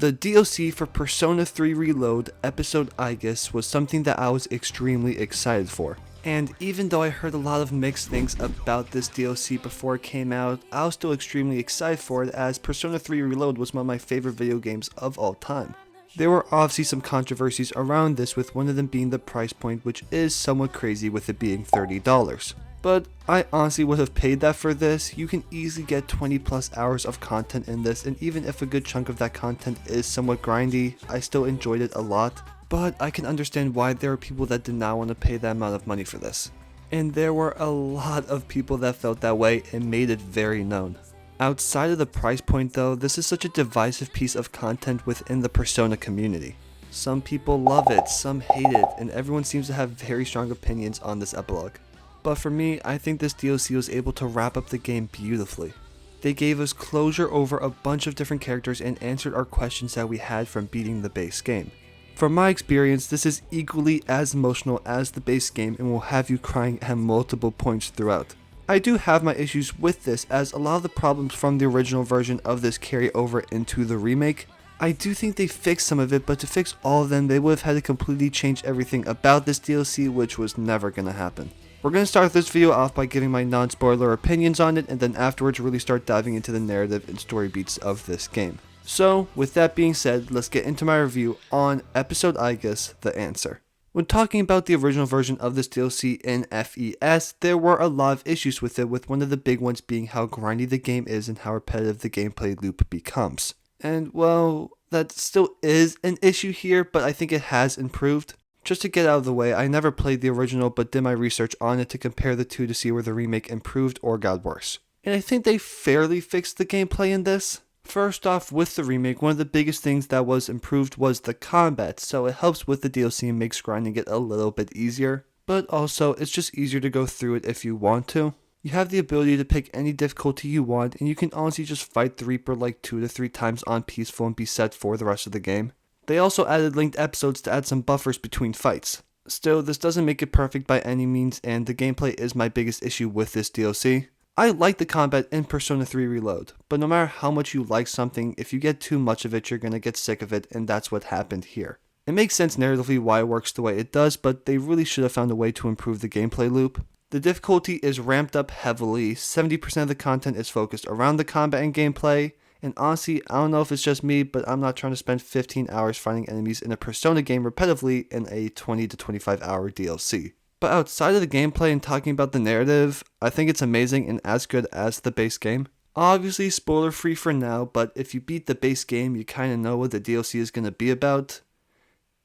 The DLC for Persona 3 Reload episode Aigis was something that I was extremely excited for. And even though I heard a lot of mixed things about this DLC before it came out, I was still extremely excited for it as Persona 3 Reload was one of my favorite video games of all time. There were obviously some controversies around this, with one of them being the price point, which is somewhat crazy with it being $30. But I honestly would have paid that for this. You can easily get 20 plus hours of content in this, and even if a good chunk of that content is somewhat grindy, I still enjoyed it a lot. But I can understand why there are people that did not want to pay that amount of money for this. And there were a lot of people that felt that way and made it very known. Outside of the price point though, this is such a divisive piece of content within the Persona community. Some people love it, some hate it, and everyone seems to have very strong opinions on this epilogue. But for me, I think this DLC was able to wrap up the game beautifully. They gave us closure over a bunch of different characters and answered our questions that we had from beating the base game. From my experience, this is equally as emotional as the base game and will have you crying at multiple points throughout. I do have my issues with this, as a lot of the problems from the original version of this carry over into the remake. I do think they fixed some of it, but to fix all of them, they would have had to completely change everything about this DLC, which was never going to happen. We're going to start this video off by giving my non-spoiler opinions on it, and then afterwards really start diving into the narrative and story beats of this game. So, with that being said, let's get into my review on episode Aigis, The Answer. When talking about the original version of this DLC in FES, there were a lot of issues with it, with one of the big ones being how grindy the game is and how repetitive the gameplay loop becomes. And well, that still is an issue here, but I think it has improved. Just to get out of the way, I never played the original but did my research on it to compare the two to see where the remake improved or got worse. And I think they fairly fixed the gameplay in this. First off, with the remake, one of the biggest things that was improved was the combat, so it helps with the DLC and makes grinding it a little bit easier. But also, it's just easier to go through it if you want to. You have the ability to pick any difficulty you want, and you can honestly just fight the Reaper like 2 to 3 times on peaceful and be set for the rest of the game. They also added linked episodes to add some buffers between fights. Still, this doesn't make it perfect by any means, and the gameplay is my biggest issue with this DLC. I like the combat in Persona 3 Reload, but no matter how much you like something, if you get too much of it, you're gonna get sick of it, and that's what happened here. It makes sense narratively why it works the way it does, but they really should have found a way to improve the gameplay loop. The difficulty is ramped up heavily, 70% of the content is focused around the combat and gameplay, and honestly, I don't know if it's just me, but I'm not trying to spend 15 hours fighting enemies in a Persona game repetitively in a 20 to 25 hour DLC. But outside of the gameplay and talking about the narrative, I think it's amazing and as good as the base game. Obviously spoiler free for now, but if you beat the base game, you kinda know what the DLC is gonna be about.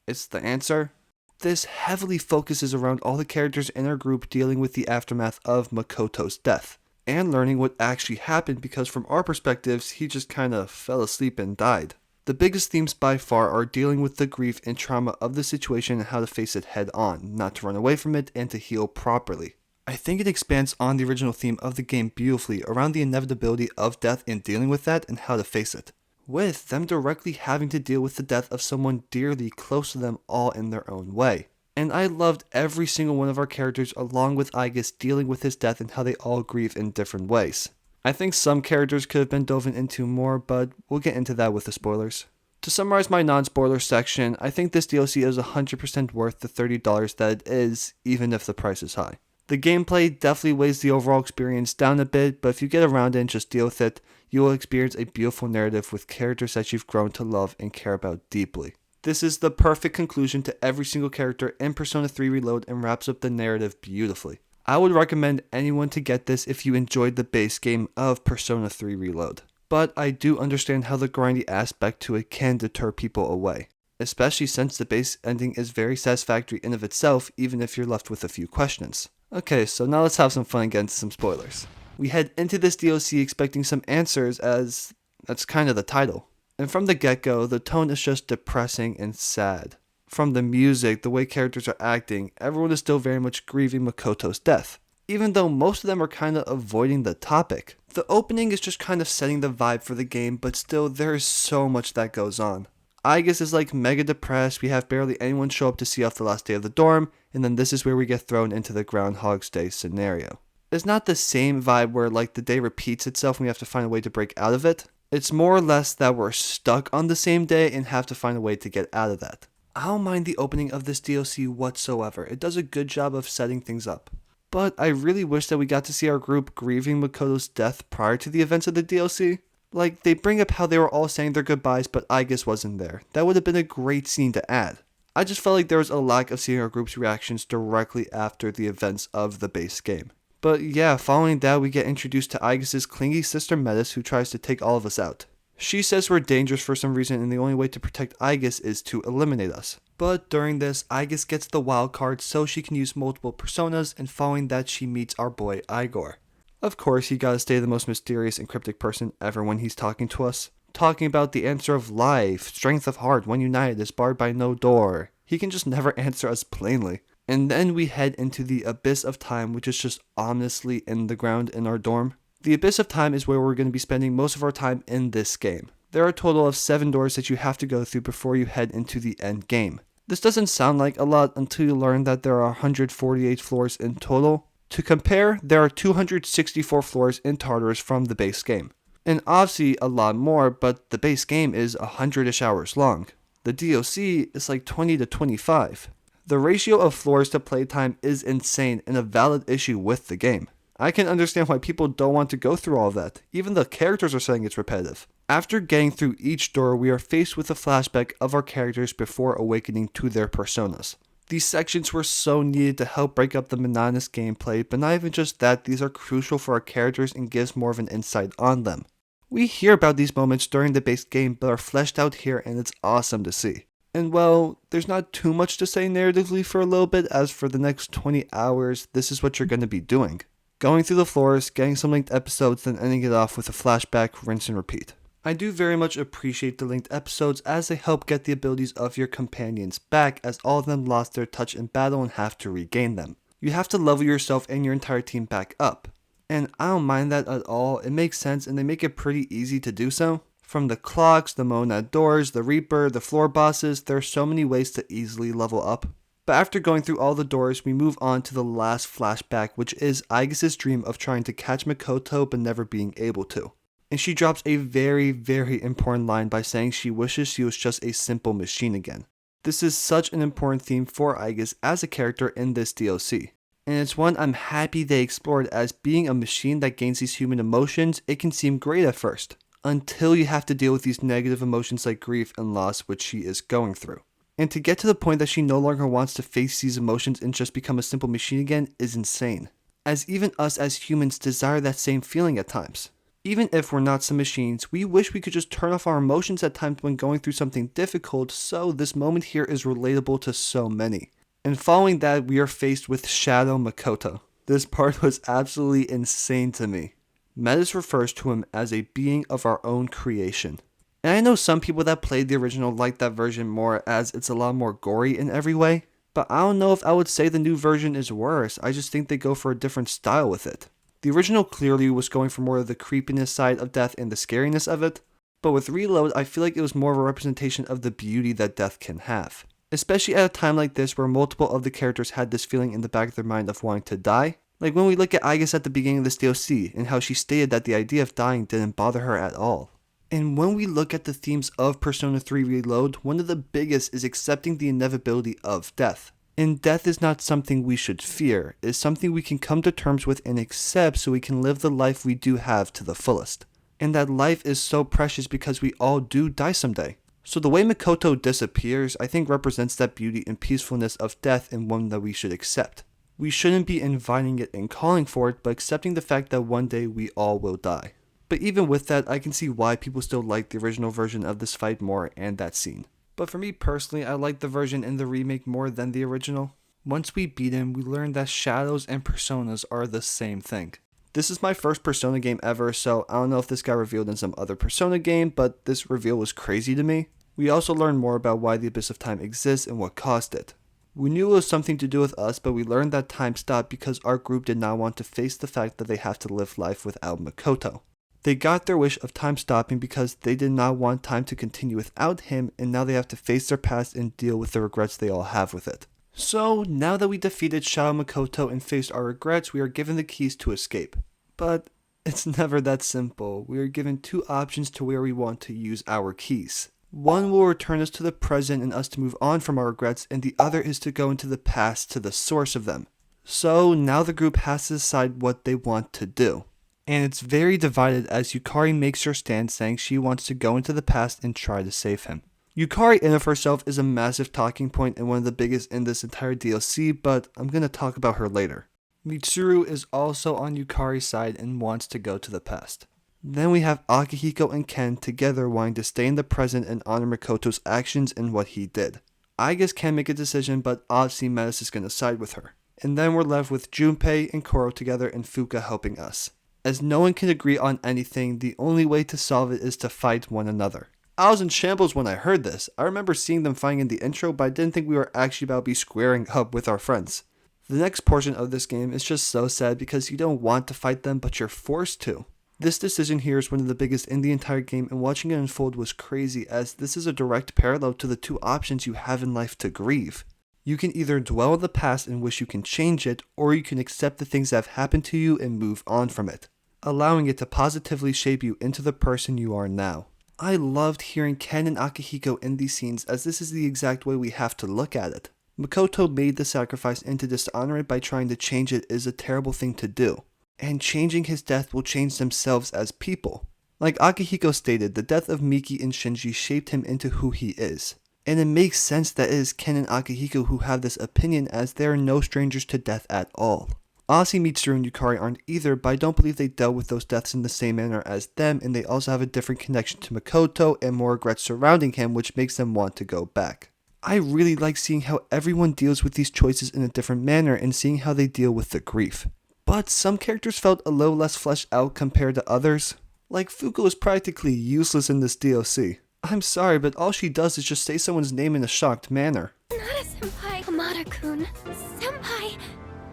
It's The Answer. This heavily focuses around all the characters in our group dealing with the aftermath of Makoto's death, and learning what actually happened, because from our perspectives, he just kinda fell asleep and died. The biggest themes by far are dealing with the grief and trauma of the situation and how to face it head on, not to run away from it, and to heal properly. I think it expands on the original theme of the game beautifully around the inevitability of death and dealing with that and how to face it, with them directly having to deal with the death of someone dearly close to them all in their own way. And I loved every single one of our characters along with Aigis dealing with his death and how they all grieve in different ways. I think some characters could have been dove into more, but we'll get into that with the spoilers. To summarize my non-spoiler section, I think this DLC is 100% worth the $30 that it is, even if the price is high. The gameplay definitely weighs the overall experience down a bit, but if you get around it and just deal with it, you will experience a beautiful narrative with characters that you've grown to love and care about deeply. This is the perfect conclusion to every single character in Persona 3 Reload and wraps up the narrative beautifully. I would recommend anyone to get this if you enjoyed the base game of Persona 3 Reload. But I do understand how the grindy aspect to it can deter people away, especially since the base ending is very satisfactory in of itself, even if you're left with a few questions. Okay, so now let's have some fun and get into some spoilers. We head into this DLC expecting some answers, as that's kind of the title. And from the get-go, the tone is just depressing and sad. From the music, the way characters are acting, everyone is still very much grieving Makoto's death, even though most of them are kind of avoiding the topic. The opening is just kind of setting the vibe for the game, but still there is so much that goes on. Aigis is like mega depressed, we have barely anyone show up to see off the last day of the dorm, and then this is where we get thrown into the Groundhog's Day scenario. It's not the same vibe where like the day repeats itself and we have to find a way to break out of it. It's more or less that we're stuck on the same day and have to find a way to get out of that. I don't mind the opening of this DLC whatsoever. It does a good job of setting things up. But I really wish that we got to see our group grieving Makoto's death prior to the events of the DLC. Like, they bring up how they were all saying their goodbyes, but Aigis wasn't there. That would have been a great scene to add. I just felt like there was a lack of seeing our group's reactions directly after the events of the base game. But yeah, following that we get introduced to Aigis' clingy sister Metis, who tries to take all of us out. She says we're dangerous for some reason and the only way to protect Aigis is to eliminate us. But during this, Aigis gets the wild card so she can use multiple personas, and following that she meets our boy Igor. Of course, he gotta stay the most mysterious and cryptic person ever when he's talking to us. Talking about the answer of life, strength of heart when united is barred by no door. He can just never answer us plainly. And then we head into the Abyss of Time, which is just ominously in the ground in our dorm. The Abyss of Time is where we're going to be spending most of our time in this game. There are a total of 7 doors that you have to go through before you head into the end game. This doesn't sound like a lot until you learn that there are 148 floors in total. To compare, there are 264 floors in Tartarus from the base game. And obviously a lot more, but the base game is 100-ish hours long. The DLC is like 20 to 25. The ratio of floors to playtime is insane and a valid issue with the game. I can understand why people don't want to go through all of that. Even the characters are saying it's repetitive. After getting through each door, we are faced with a flashback of our characters before awakening to their personas. These sections were so needed to help break up the monotonous gameplay, but not even just that, these are crucial for our characters and gives more of an insight on them. We hear about these moments during the base game, but are fleshed out here and it's awesome to see. And well, there's not too much to say narratively for a little bit, as for the next 20 hours, this is what you're going to be doing. Going through the floors, getting some linked episodes, then ending it off with a flashback, rinse and repeat. I do very much appreciate the linked episodes as they help get the abilities of your companions back, as all of them lost their touch in battle and have to regain them. You have to level yourself and your entire team back up. And I don't mind that at all, it makes sense and they make it pretty easy to do so. From the clocks, the monad doors, the reaper, the floor bosses, there are so many ways to easily level up. But after going through all the doors, we move on to the last flashback, which is Aigis' dream of trying to catch Makoto but never being able to. And she drops a very, very important line by saying she wishes she was just a simple machine again. This is such an important theme for Aigis as a character in this DLC. And it's one I'm happy they explored, as being a machine that gains these human emotions, it can seem great at first, until you have to deal with these negative emotions like grief and loss, which she is going through. And to get to the point that she no longer wants to face these emotions and just become a simple machine again is insane. As even us as humans desire that same feeling at times. Even if we're not some machines, we wish we could just turn off our emotions at times when going through something difficult, so this moment here is relatable to so many. And following that, we are faced with Shadow Makoto. This part was absolutely insane to me. Metis refers to him as a being of our own creation. And I know some people that played the original like that version more, as it's a lot more gory in every way, but I don't know if I would say the new version is worse. I just think they go for a different style with it. The original clearly was going for more of the creepiness side of death and the scariness of it, but with Reload I feel like it was more of a representation of the beauty that death can have. Especially at a time like this where multiple of the characters had this feeling in the back of their mind of wanting to die. Like when we look at Aigis at the beginning of this DLC and how she stated that the idea of dying didn't bother her at all. And when we look at the themes of Persona 3 Reload, one of the biggest is accepting the inevitability of death. And death is not something we should fear, it is something we can come to terms with and accept so we can live the life we do have to the fullest. And that life is so precious because we all do die someday. So the way Makoto disappears, I think represents that beauty and peacefulness of death, and one that we should accept. We shouldn't be inviting it and calling for it, but accepting the fact that one day we all will die. But even with that, I can see why people still like the original version of this fight more and that scene. But for me personally, I like the version in the remake more than the original. Once we beat him, we learn that shadows and personas are the same thing. This is my first Persona game ever, so I don't know if this got revealed in some other Persona game, but this reveal was crazy to me. We also learn more about why the Abyss of Time exists and what caused it. We knew it was something to do with us, but we learned that time stopped because our group did not want to face the fact that they have to live life without Makoto. They got their wish of time stopping because they did not want time to continue without him, and now they have to face their past and deal with the regrets they all have with it. So, now that we defeated Shadow Makoto and faced our regrets, we are given the keys to escape. But It's never that simple. We are given two options to where we want to use our keys. One will return us to the present and us to move on from our regrets, and the other is to go into the past to the source of them. So now the group has to decide what they want to do. And it's very divided as Yukari makes her stand saying she wants to go into the past and try to save him. Yukari in of herself is a massive talking point and one of the biggest in this entire DLC, but I'm going to talk about her later. Mitsuru is also on Yukari's side and wants to go to the past. Then we have Akihiko and Ken together wanting to stay in the present and honor Makoto's actions and what he did. Aigis can make a decision, but obviously Metis is going to side with her. And then we're left with Junpei and Koro together and Fuka helping us. As no one can agree on anything, the only way to solve it is to fight one another. I was in shambles when I heard this. I remember seeing them fighting in the intro, but I didn't think we were actually about to be squaring up with our friends. The next portion of this game is just so sad because you don't want to fight them, but you're forced to. This decision here is one of the biggest in the entire game, and watching it unfold was crazy as this is a direct parallel to the two options you have in life to grieve. You can either dwell on the past and wish you can change it, or you can accept the things that have happened to you and move on from it, allowing it to positively shape you into the person you are now. I loved hearing Ken and Akihiko in these scenes as this is the exact way we have to look at it. Makoto made the sacrifice, and to dishonor it by trying to change it is a terrible thing to do. And changing his death will change themselves as people. Like Akihiko stated, the death of Miki and Shinji shaped him into who he is. And it makes sense that it is Ken and Akihiko who have this opinion as they are no strangers to death at all. Honestly, Mitsuru and Yukari aren't either, but I don't believe they dealt with those deaths in the same manner as them, and they also have a different connection to Makoto and more regrets surrounding him, which makes them want to go back. I really like seeing how everyone deals with these choices in a different manner and seeing how they deal with the grief. But some characters felt a little less fleshed out compared to others. Like Fuko is practically useless in this DLC. I'm sorry, but all she does is just say someone's name in a shocked manner. Nara-senpai, Hamada-kun, senpai.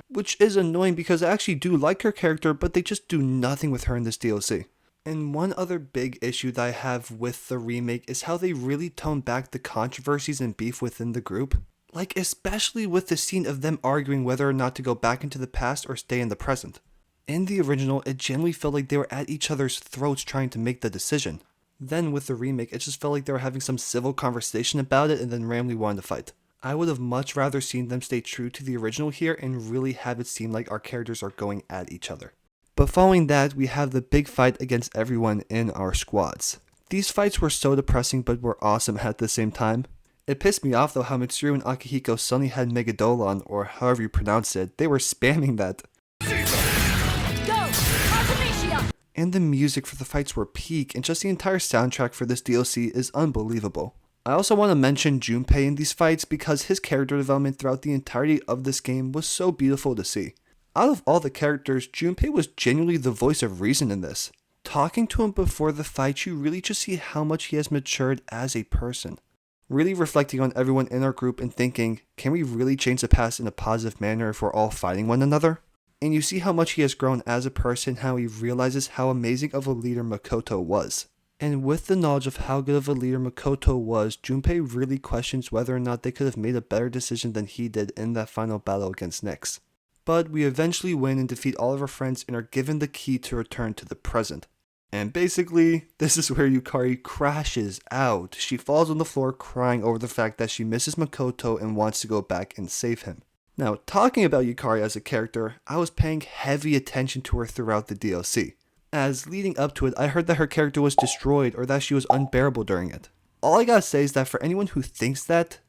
Which is annoying because I actually do like her character, but they just do nothing with her in this DLC. And one other big issue that I have with the remake is how they really tone back the controversies and beef within the group. Like, especially with the scene of them arguing whether or not to go back into the past or stay in the present. In the original, it generally felt like they were at each other's throats trying to make the decision. Then with the remake, it just felt like they were having some civil conversation about it and then randomly wanted to fight. I would have much rather seen them stay true to the original here and really have it seem like our characters are going at each other. But following that, we have the big fight against everyone in our squads. These fights were so depressing but were awesome at the same time. It pissed me off though how Mitsuru and Akihiko suddenly had Megadolon, or however you pronounce it. They were spamming that. And the music for the fights were peak, and just the entire soundtrack for this DLC is unbelievable. I also want to mention Junpei in these fights because his character development throughout the entirety of this game was so beautiful to see. Out of all the characters, Junpei was genuinely the voice of reason in this. Talking to him before the fight, you really just see how much he has matured as a person. Really reflecting on everyone in our group and thinking, can we really change the past in a positive manner if we're all fighting one another? And you see how much he has grown as a person, how he realizes how amazing of a leader Makoto was. And with the knowledge of how good of a leader Makoto was, Junpei really questions whether or not they could have made a better decision than he did in that final battle against Nyx. But we eventually win and defeat all of our friends and are given the key to return to the present. And basically, this is where Yukari crashes out. She falls on the floor crying over the fact that she misses Makoto and wants to go back and save him. Now, talking about Yukari as a character, I was paying heavy attention to her throughout the DLC. As leading up to it, I heard that her character was destroyed or that she was unbearable during it. All I gotta say is that for anyone who thinks that,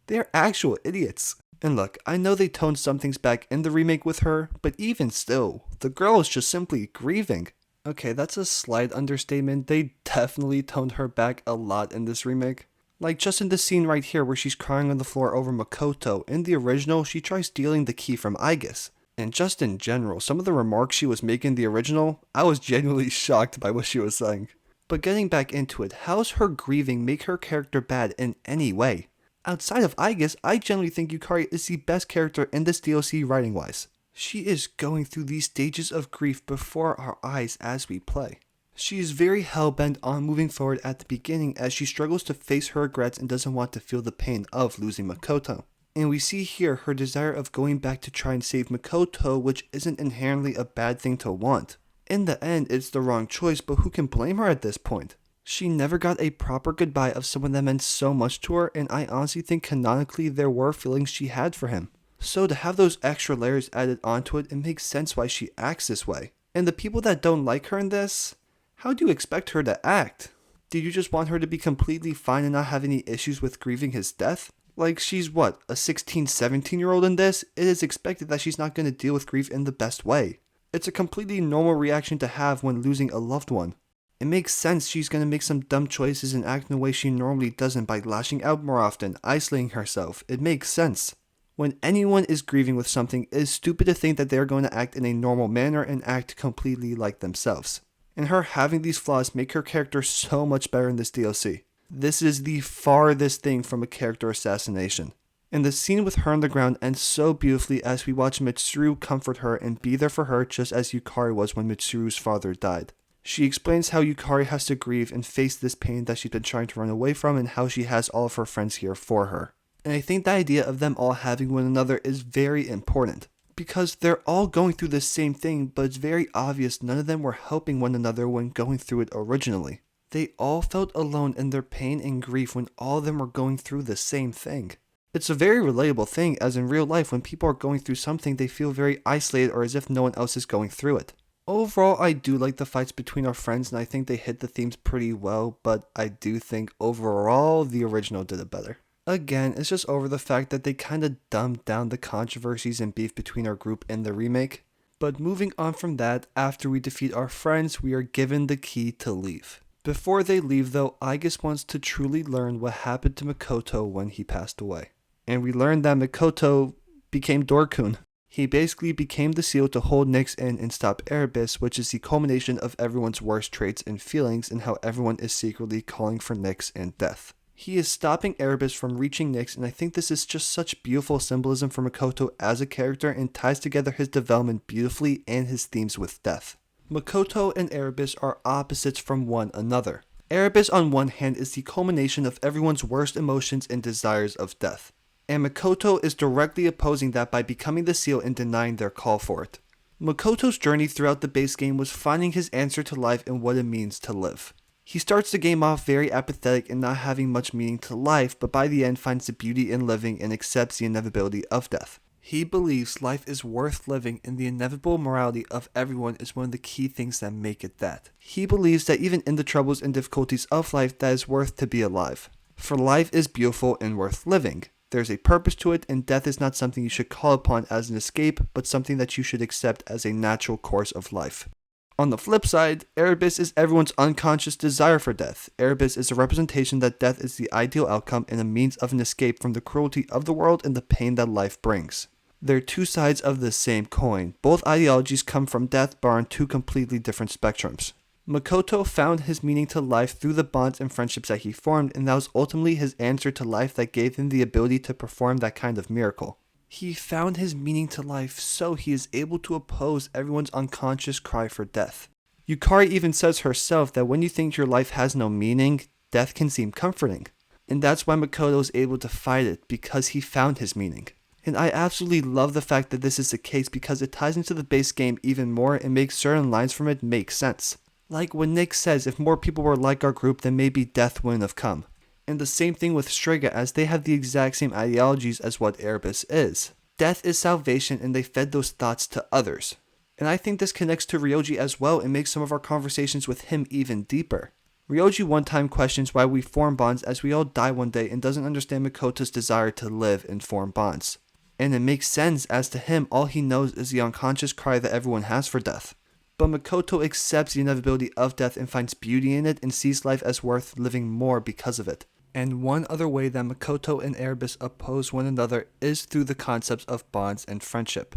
they're actual idiots. And look, I know they toned some things back in the remake with her, but even still, the girl is just simply grieving. Okay, that's a slight understatement. They definitely toned her back a lot in this remake. Like just in this scene right here where she's crying on the floor over Makoto. In the original, she tries stealing the key from Aigis. And just in general, some of the remarks she was making in the original, I was genuinely shocked by what she was saying. But getting back into it, how does her grieving make her character bad in any way? Outside of Aigis, I generally think Yukari is the best character in this DLC writing-wise. She is going through these stages of grief before our eyes as we play. She is very hell-bent on moving forward at the beginning as she struggles to face her regrets and doesn't want to feel the pain of losing Makoto. And we see here her desire of going back to try and save Makoto, which isn't inherently a bad thing to want. In the end, it's the wrong choice, but who can blame her at this point? She never got a proper goodbye of someone that meant so much to her, and I honestly think canonically there were feelings she had for him. So to have those extra layers added onto it, it makes sense why she acts this way. And the people that don't like her in this, how do you expect her to act? Did you just want her to be completely fine and not have any issues with grieving his death? Like she's what, a 16, 17-year-old in this? It is expected that she's not going to deal with grief in the best way. It's a completely normal reaction to have when losing a loved one. It makes sense she's going to make some dumb choices and act in a way she normally doesn't by lashing out more often, isolating herself. It makes sense. When anyone is grieving with something, it is stupid to think that they are going to act in a normal manner and act completely like themselves. And her having these flaws make her character so much better in this DLC. This is the farthest thing from a character assassination. And the scene with her on the ground ends so beautifully as we watch Mitsuru comfort her and be there for her just as Yukari was when Mitsuru's father died. She explains how Yukari has to grieve and face this pain that she's been trying to run away from and how she has all of her friends here for her. And I think the idea of them all having one another is very important. Because they're all going through the same thing, but it's very obvious none of them were helping one another when going through it originally. They all felt alone in their pain and grief when all of them were going through the same thing. It's a very relatable thing, as in real life when people are going through something they feel very isolated or as if no one else is going through it. Overall, I do like the fights between our friends and I think they hit the themes pretty well, but I do think overall the original did it better. Again, it's just over the fact that they kinda dumbed down the controversies and beef between our group in the remake. But moving on from that, after we defeat our friends, we are given the key to leave. Before they leave though, Aigis wants to truly learn what happened to Makoto when he passed away. And we learned that Makoto became Dorkun. He basically became the seal to hold Nyx in and stop Erebus, which is the culmination of everyone's worst traits and feelings and how everyone is secretly calling for Nyx and death. He is stopping Erebus from reaching Nyx, and I think this is just such beautiful symbolism for Makoto as a character and ties together his development beautifully and his themes with death. Makoto and Erebus are opposites from one another. Erebus on one hand is the culmination of everyone's worst emotions and desires of death. And Makoto is directly opposing that by becoming the seal and denying their call for it. Makoto's journey throughout the base game was finding his answer to life and what it means to live. He starts the game off very apathetic and not having much meaning to life, but by the end finds the beauty in living and accepts the inevitability of death. He believes life is worth living and the inevitable morality of everyone is one of the key things that make it that. He believes that even in the troubles and difficulties of life that is worth to be alive. For life is beautiful and worth living. There's a purpose to it, and death is not something you should call upon as an escape, but something that you should accept as a natural course of life. On the flip side, Erebus is everyone's unconscious desire for death. Erebus is a representation that death is the ideal outcome and a means of an escape from the cruelty of the world and the pain that life brings. They're two sides of the same coin. Both ideologies come from death, but are on two completely different spectrums. Makoto found his meaning to life through the bonds and friendships that he formed, and that was ultimately his answer to life that gave him the ability to perform that kind of miracle. He found his meaning to life so he is able to oppose everyone's unconscious cry for death. Yukari even says herself that when you think your life has no meaning, death can seem comforting. And that's why Makoto is able to fight it, because he found his meaning. And I absolutely love the fact that this is the case because it ties into the base game even more and makes certain lines from it make sense. Like when Nyx says if more people were like our group then maybe death wouldn't have come. And the same thing with Strega as they have the exact same ideologies as what Erebus is. Death is salvation and they fed those thoughts to others. And I think this connects to Ryoji as well and makes some of our conversations with him even deeper. Ryoji one time questions why we form bonds as we all die one day and doesn't understand Makoto's desire to live and form bonds. And it makes sense as to him all he knows is the unconscious cry that everyone has for death. But Makoto accepts the inevitability of death and finds beauty in it and sees life as worth living more because of it. And one other way that Makoto and Erebus oppose one another is through the concepts of bonds and friendship.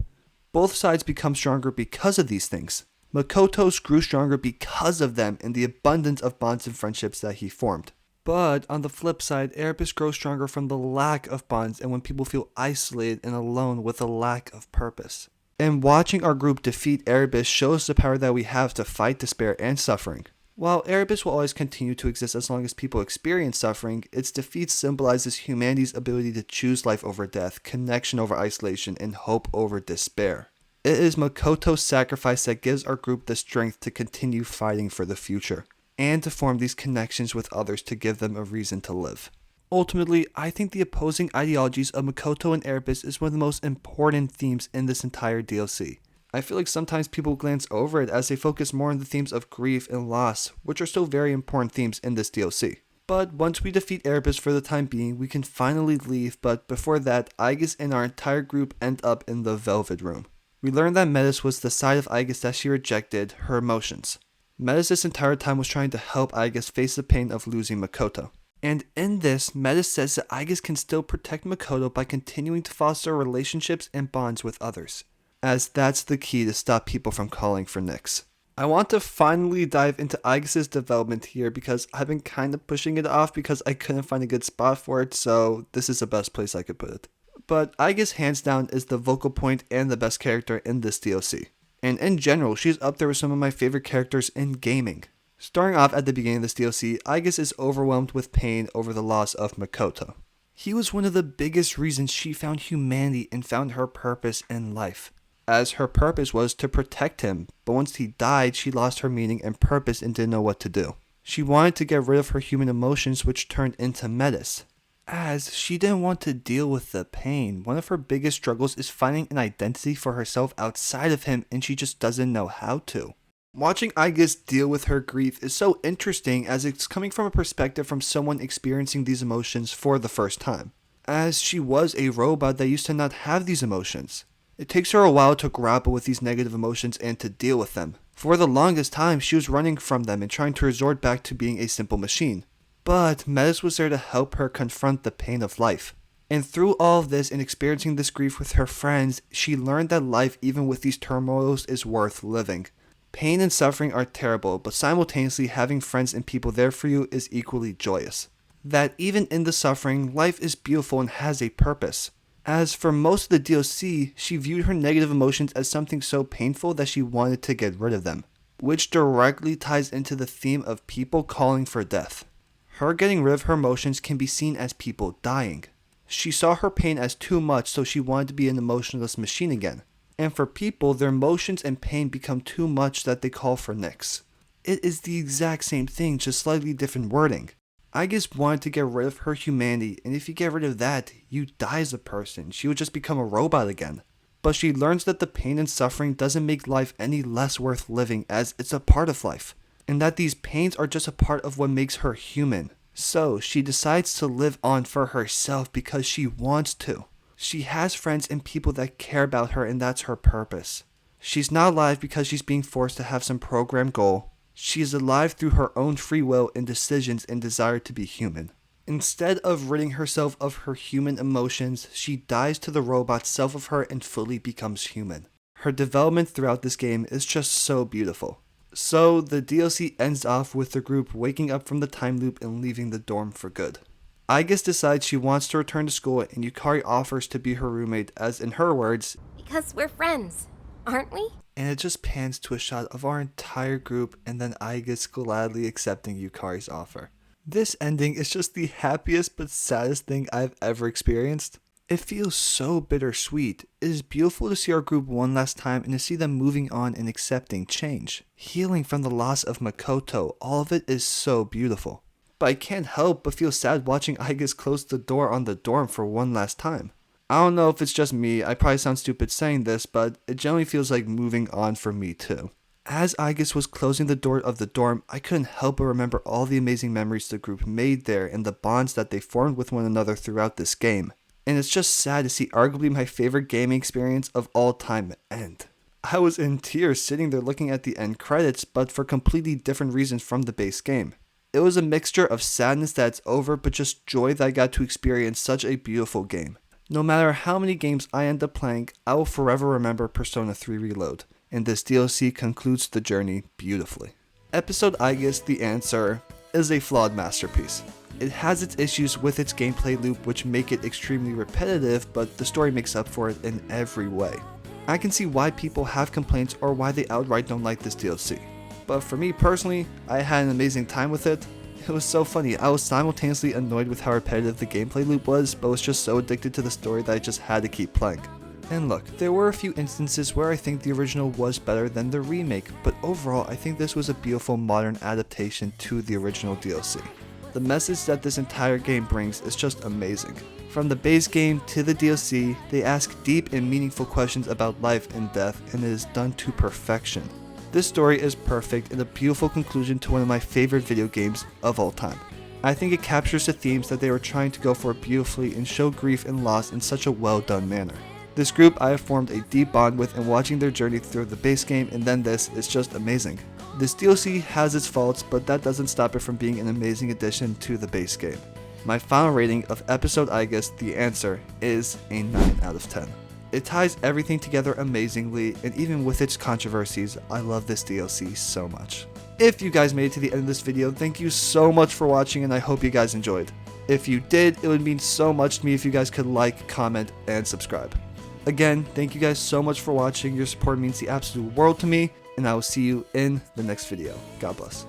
Both sides become stronger because of these things. Makoto grew stronger because of them and the abundance of bonds and friendships that he formed. But on the flip side, Erebus grows stronger from the lack of bonds and when people feel isolated and alone with a lack of purpose. And watching our group defeat Erebus shows the power that we have to fight despair and suffering. While Erebus will always continue to exist as long as people experience suffering, its defeat symbolizes humanity's ability to choose life over death, connection over isolation, and hope over despair. It is Makoto's sacrifice that gives our group the strength to continue fighting for the future, and to form these connections with others to give them a reason to live. Ultimately, I think the opposing ideologies of Makoto and Aigis is one of the most important themes in this entire DLC. I feel like sometimes people glance over it as they focus more on the themes of grief and loss, which are still very important themes in this DLC. But once we defeat Aigis for the time being, we can finally leave, but before that, Aigis and our entire group end up in the Velvet Room. We learned that Metis was the side of Aigis that she rejected, her emotions. Metis this entire time was trying to help Aigis face the pain of losing Makoto. And in this, Metis says that Aigis can still protect Makoto by continuing to foster relationships and bonds with others, as that's the key to stop people from calling for Nyx. I want to finally dive into Aigis' development here because I've been kind of pushing it off because I couldn't find a good spot for it, so this is the best place I could put it. But Aigis hands down is the vocal point and the best character in this DLC. And in general, she's up there with some of my favorite characters in gaming. Starting off at the beginning of this DLC, Aigis is overwhelmed with pain over the loss of Makoto. He was one of the biggest reasons she found humanity and found her purpose in life, as her purpose was to protect him, but once he died, she lost her meaning and purpose and didn't know what to do. She wanted to get rid of her human emotions, which turned into Metis, as she didn't want to deal with the pain. One of her biggest struggles is finding an identity for herself outside of him, and she just doesn't know how to. Watching Aigis deal with her grief is so interesting as it's coming from a perspective from someone experiencing these emotions for the first time, as she was a robot that used to not have these emotions. It takes her a while to grapple with these negative emotions and to deal with them. For the longest time, she was running from them and trying to resort back to being a simple machine. But Metis was there to help her confront the pain of life. And through all of this and experiencing this grief with her friends, she learned that life, even with these turmoils, is worth living. Pain and suffering are terrible, but simultaneously having friends and people there for you is equally joyous. That even in the suffering, life is beautiful and has a purpose. As for most of the DLC, she viewed her negative emotions as something so painful that she wanted to get rid of them, which directly ties into the theme of people calling for death. Her getting rid of her emotions can be seen as people dying. She saw her pain as too much, so she wanted to be an emotionless machine again. And for people, their emotions and pain become too much that they call for Nyx. It is the exact same thing, just slightly different wording. Aigis wanted to get rid of her humanity, and if you get rid of that, you die as a person. She would just become a robot again. But she learns that the pain and suffering doesn't make life any less worth living, as it's a part of life, and that these pains are just a part of what makes her human. So she decides to live on for herself because she wants to. She has friends and people that care about her, and that's her purpose. She's not alive because she's being forced to have some programmed goal. She is alive through her own free will and decisions and desire to be human. Instead of ridding herself of her human emotions, she dies to the robot self of her and fully becomes human. Her development throughout this game is just so beautiful. So the DLC ends off with the group waking up from the time loop and leaving the dorm for good. Aigis decides she wants to return to school, and Yukari offers to be her roommate, as in her words, Because we're friends, aren't we? and it just pans to a shot of our entire group and then Aigis gladly accepting Yukari's offer. This ending is just the happiest but saddest thing I've ever experienced. It feels so bittersweet. It is beautiful to see our group one last time and to see them moving on and accepting change. Healing from the loss of Makoto, all of it is so beautiful. But I can't help but feel sad watching Aigis close the door on the dorm for one last time. I don't know if it's just me, I probably sound stupid saying this, but it generally feels like moving on for me too. As Aigis was closing the door of the dorm, I couldn't help but remember all the amazing memories the group made there and the bonds that they formed with one another throughout this game. And it's just sad to see arguably my favorite gaming experience of all time end. I was in tears sitting there looking at the end credits, but for completely different reasons from the base game. It was a mixture of sadness that it's over, but just joy that I got to experience such a beautiful game. No matter how many games I end up playing, I will forever remember Persona 3 Reload, and this DLC concludes the journey beautifully. Episode Aigis, The Answer, is a flawed masterpiece. It has its issues with its gameplay loop which make it extremely repetitive, but the story makes up for it in every way. I can see why people have complaints or why they outright don't like this DLC. But for me personally, I had an amazing time with it. It was so funny. I was simultaneously annoyed with how repetitive the gameplay loop was, but was just so addicted to the story that I just had to keep playing. And look, there were a few instances where I think the original was better than the remake, but overall I think this was a beautiful modern adaptation to the original DLC. The message that this entire game brings is just amazing. From the base game to the DLC, they ask deep and meaningful questions about life and death, and it is done to perfection. This story is perfect and a beautiful conclusion to one of my favorite video games of all time. I think it captures the themes that they were trying to go for beautifully and show grief and loss in such a well done manner. This group I have formed a deep bond with, and watching their journey through the base game and then this is just amazing. This DLC has its faults, but that doesn't stop it from being an amazing addition to the base game. My final rating of episode Aigis, The Answer, is a 9 out of 10. It ties everything together amazingly, and even with its controversies, I love this DLC so much. If you guys made it to the end of this video, thank you so much for watching, and I hope you guys enjoyed. If you did, it would mean so much to me if you guys could like, comment, and subscribe. Again, thank you guys so much for watching. Your support means the absolute world to me, and I will see you in the next video. God bless.